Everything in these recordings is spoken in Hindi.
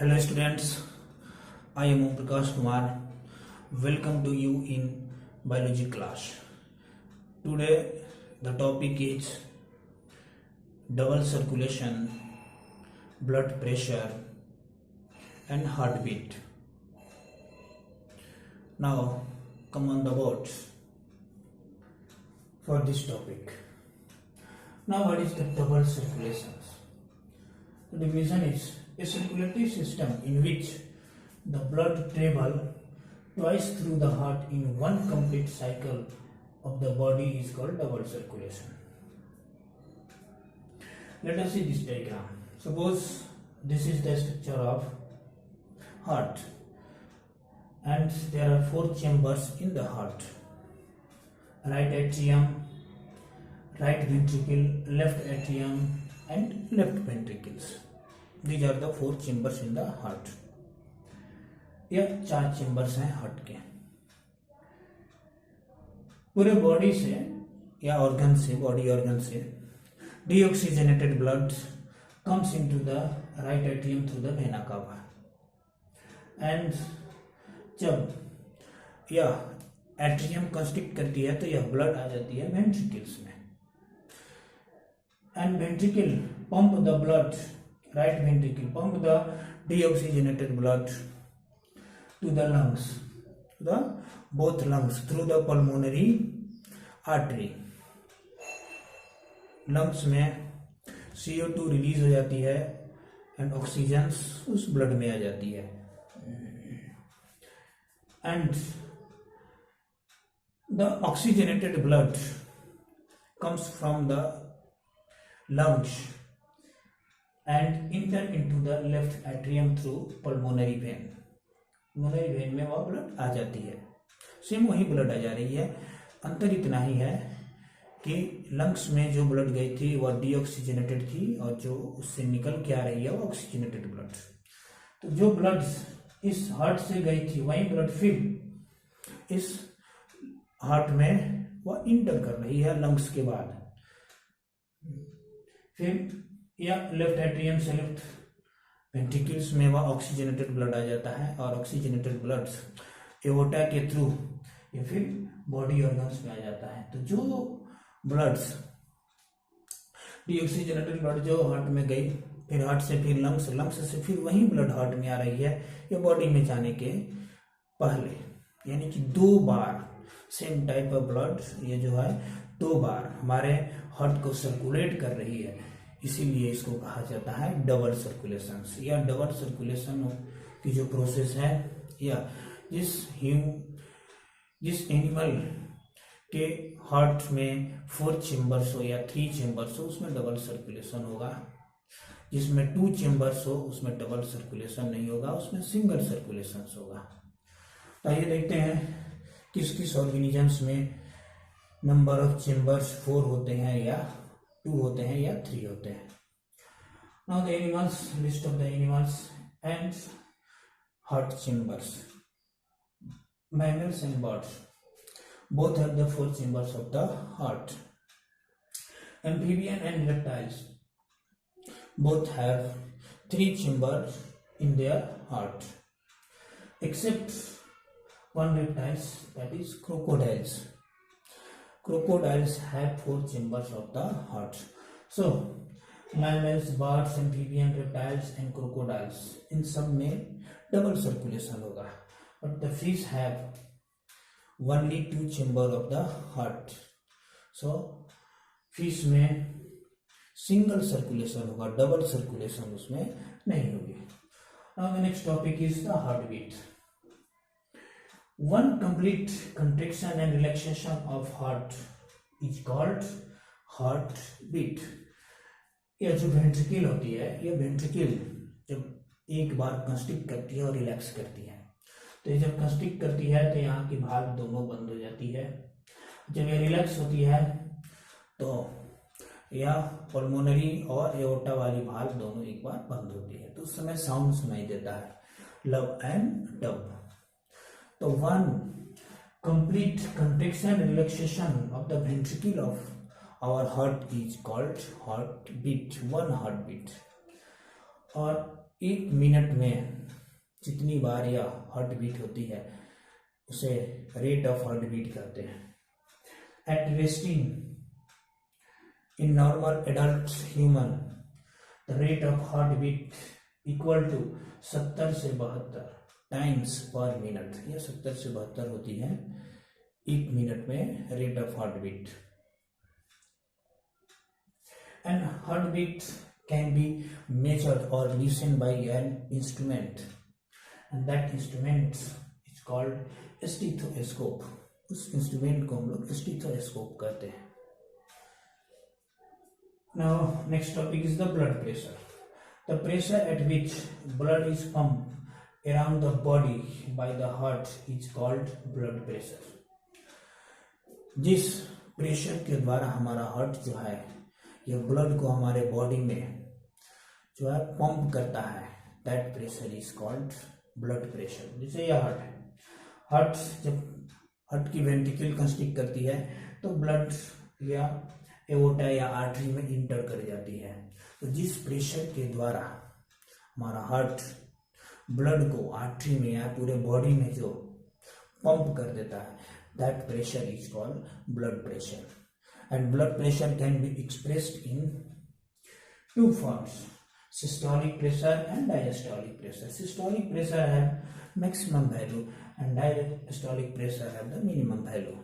Hello students, I am Om Prakash Kumar. Welcome to you in biology class. Today the topic is double circulation, blood pressure and heartbeat. Now come on the board for this topic. Now what is the double circulation? The definition is a circulatory system in which the blood travels twice through the heart in one complete cycle of the body is called double circulation. Let us see this diagram. Suppose this is the structure of heart and there are four chambers in the heart: right atrium, right ventricle, left atrium and left ventricles. These are the four chambers in the heart. यह चार चेम्बर्स हैं हार्ट के. पूरे बॉडी से या ऑर्गन से, बॉडी ऑर्गन से deoxygenated blood comes into the right atrium through the vena cava and जब यह एट्रियम कंस्ट्रिक्ट करती है तो यह ब्लड आ जाती है वेंट्रिकल्स में and ventricle pump the blood, right ventricle pump the deoxygenated blood to the lungs, both lungs through the pulmonary artery. lungs में CO2 रिलीज हो जाती है एंड ऑक्सीजन उस ब्लड में आ जाती है and the oxygenated blood comes from the lungs and enter into the left atrium through pulmonary vein. pulmonary vein में वह ब्लड आ जाती है. सेम वही ब्लड आ जा रही है. अंतर इतना ही है कि लंग्स में जो ब्लड गई थी वह डीऑक्सीजनेटेड थी और जो उससे निकल के आ रही है वो ऑक्सीजनेटेड ब्लड. तो जो ब्लड इस हार्ट से गई थी वही ब्लड फिर इस हार्ट में वह इंटर कर रही है लंग्स के बाद. फिर या लेफ्ट एट्रियम से लेफ्ट वेंट्रिकल्स में वह ऑक्सीजनेटेड ब्लड आ जाता है और ऑक्सीजनेटेड ब्लड एओर्टा के थ्रू ये फिर बॉडी ऑर्गन्स में आ जाता है. तो जो ब्लड्स डीऑक्सीजनेटेड ब्लड जो हार्ट में गई फिर हार्ट से फिर लंग्स, लंग्स से फिर वही ब्लड हार्ट में आ रही है ये बॉडी में जाने के पहले, यानी कि दो बार सेम टाइप ऑफ ब्लड ये जो है दो बार हमारे हार्ट को सर्कुलेट कर रही है. इसीलिए इसको कहा जाता है डबल सर्कुलेशन. या डबल सर्कुलेशन की जो प्रोसेस है या जिस एनिमल के हार्ट में 4 चेम्बर्स हो या 3 चेम्बर्स हो उसमें डबल सर्कुलेशन होगा. जिसमें 2 चेम्बर्स हो उसमें डबल सर्कुलेशन नहीं होगा, उसमें सिंगल सर्कुलेशन होगा. तो आइए देखते हैं किस किस ऑर्गेनिजम्स में नंबर ऑफ चेम्बर्स 4 होते हैं या 2 होते हैं या 3 होते हैं. Now the animals, list of the animals and heart chambers. mammals and birds both have the 4 chambers of the heart. Amphibian and reptiles both have 3 chambers in their heart except one reptiles, that is crocodiles. Crocodiles have 4 chambers of the heart. So mammals, birds, amphibian, reptiles and crocodiles इन सब में डबल सर्कुलेशन होगा. But the fish have only 2 chamber of the heart. So fish में सिंगल सर्कुलेशन होगा, डबल सर्कुलेशन उसमें नहीं होगी. Now the next topic is the heartbeat. One complete contraction and relaxation of heart is called heartbeat. यह जो वेंट्रिकल होती है, यह वेंट्रिकल जब एक बार कंस्ट्रिक्ट करती है और रिलैक्स करती है तो ये जब कंस्ट्रिक्ट करती है तो यहाँ की भाग दोनों बंद हो जाती है. जब ये रिलैक्स होती है तो यह पल्मोनरी और एओर्टा वाली भाग दोनों एक बार बंद होती है. तो उस समय साउंड सुनाई देता है, लव एंड डब. तो one complete contraction relaxation of the ventricle of our heart is called heartbeat, one heartbeat. और एक मिनट में जितनी बार यह हार्ट बीट होती है उसे रेट ऑफ हार्ट बीट कहते हैं। At resting in normal adult human the rate of heart beat equal to 70 से 72 टाइम्स पर मिनट। यह 70 से 72 होती है एक मिनट में rate of heart beat. And heart beat can be measured और listened by an instrument and that instrument is called stethoscope। उस इंस्ट्रूमेंट को हम लोग स्टीथोस्कोप कहते हैं। Now next topic is the blood pressure। The pressure at which blood is pumped around the body by the heart is called blood pressure। जिस प्रेशर के द्वारा हमारा हार्ट जो है यह ब्लड को हमारे बॉडी में जो है पंप करता है, that pressure is called blood pressure. जैसे यह हार्ट है, हार्ट जब हार्ट की वेंट्रिकल कंस्ट्रिक्ट करती है तो ब्लड या एओर्टा या आर्टरी में इंटर कर जाती है। तो जिस प्रेशर के द्वारा हमारा हार्ट ब्लड को आर्टरी में या पूरे बॉडी में जो पंप कर देता है, that pressure is called blood pressure. And blood pressure can be expressed in two forms, systolic pressure and diastolic pressure। Systolic pressure have maximum value and diastolic pressure have the minimum value।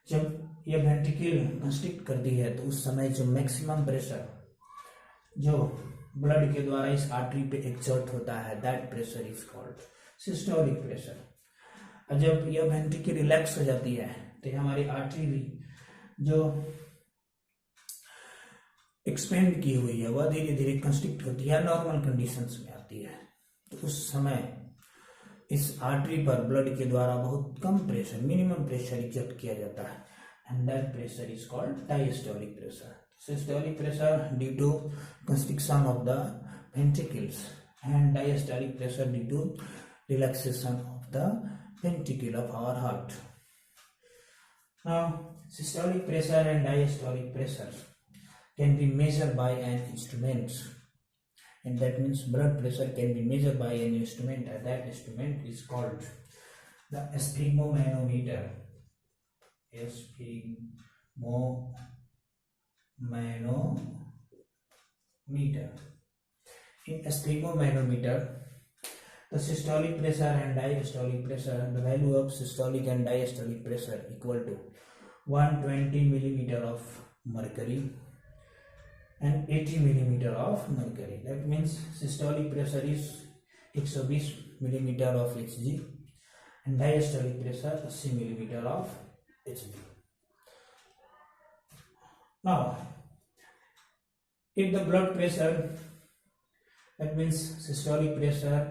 जब यह वेंट्रिकल कंस्ट्रिक्ट करती है तो उस समय जो मैक्सिमम प्रेशर जो ब्लड के द्वारा इस आर्टरी पे एक्सर्ट होता है, that pressure is called systolic pressure. और जब यह वेंट्रिकल रिलैक्स हो जाती है तो हमारी आर्टरी भी जो एक्सपेंड की हुई है वह धीरे धीरे कंस्ट्रिक्ट होती है, नॉर्मल कंडीशंस में आती है। तो उस समय इस आर्टरी पर ब्लड के द्वारा बहुत कम प्रेशर, मिनिमम प्रेशर एक्सर्ट किया जाता है and that pressure is called diastolic pressure. Systolic pressure due to constriction of the ventricles and diastolic pressure due to relaxation of the ventricle of our heart। Now systolic pressure and diastolic pressure can be measured by an instrument, and that means blood pressure can be measured by an instrument and that instrument is called the sphygmomanometer। Sphygmomanometer। In sphygmomanometer the systolic pressure and diastolic pressure, the value of systolic and diastolic pressure equal to 120 millimeter of mercury and 80 millimeter of mercury। That means systolic pressure is 120 millimeter of Hg and diastolic pressure 80 millimeter of Hg। Now if the blood pressure, that means systolic pressure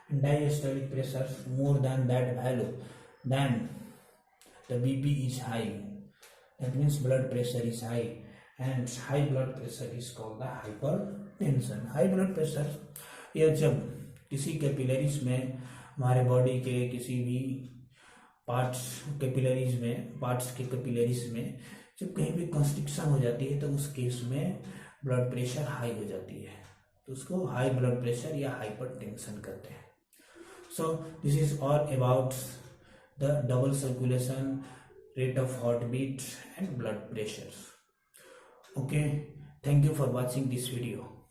and diastolic pressure more than that value, then the BP is high, that means blood pressure is high and high blood pressure is called the hypertension। High blood pressure यह जब किसी कैपिलरीज में हमारे बॉडी के किसी भी पार्ट्स कैपिलरीज में पार्ट्स के कैपिलरीज में जब कहीं भी कंस्ट्रिक्शन हो जाती है तो उस केस में ब्लड प्रेशर हाई हो जाती है, तो उसको हाई ब्लड प्रेशर या हाइपरटेंशन कहते हैं। So this is all about the double circulation, rate of heartbeat and blood pressure। Okay, thank you for watching this video।